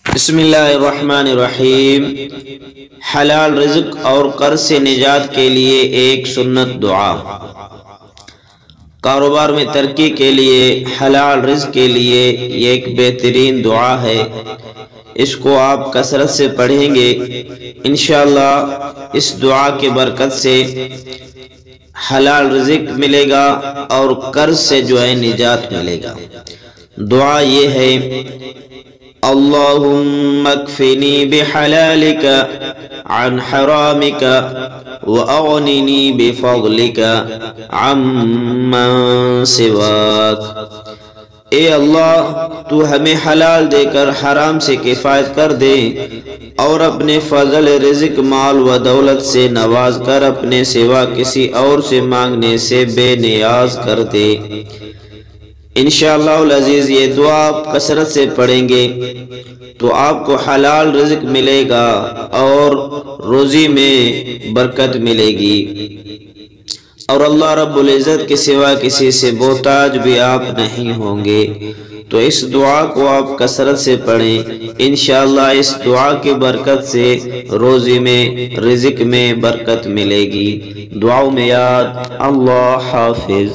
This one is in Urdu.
بسم اللہ الرحمن الرحیم۔ حلال رزق اور قرض سے نجات کے لیے ایک سنت دعا۔ کاروبار میں ترقی کے لیے، حلال رزق کے لیے یہ ایک بہترین دعا ہے۔ اس کو آپ کثرت سے پڑھیں گے، انشاءاللہ اس دعا کے برکت سے حلال رزق ملے گا اور قرض سے نجات ملے گا۔ دعا یہ ہے: اللہم اکفنی بحلالک عن حرامک واغننی بفضلک عمن سواک۔ اے اللہ، تو ہمیں حلال دے کر حرام سے کفایت کر دے اور اپنے فضل رزق، مال و دولت سے نواز کر اپنے سوا کسی اور سے مانگنے سے بے نیاز کر دے۔ انشاءاللہ العزیز یہ دعا آپ کثرت سے پڑھیں گے تو آپ کو حلال رزق ملے گا اور روزی میں برکت ملے گی، اور اللہ رب العزت کے سوا کسی سے محتاج بھی آپ نہیں ہوں گے۔ تو اس دعا کو آپ کثرت سے پڑھیں، انشاءاللہ اس دعا کی برکت سے روزی میں، رزق میں برکت ملے گی۔ دعاؤں میں یاد۔ اللہ حافظ۔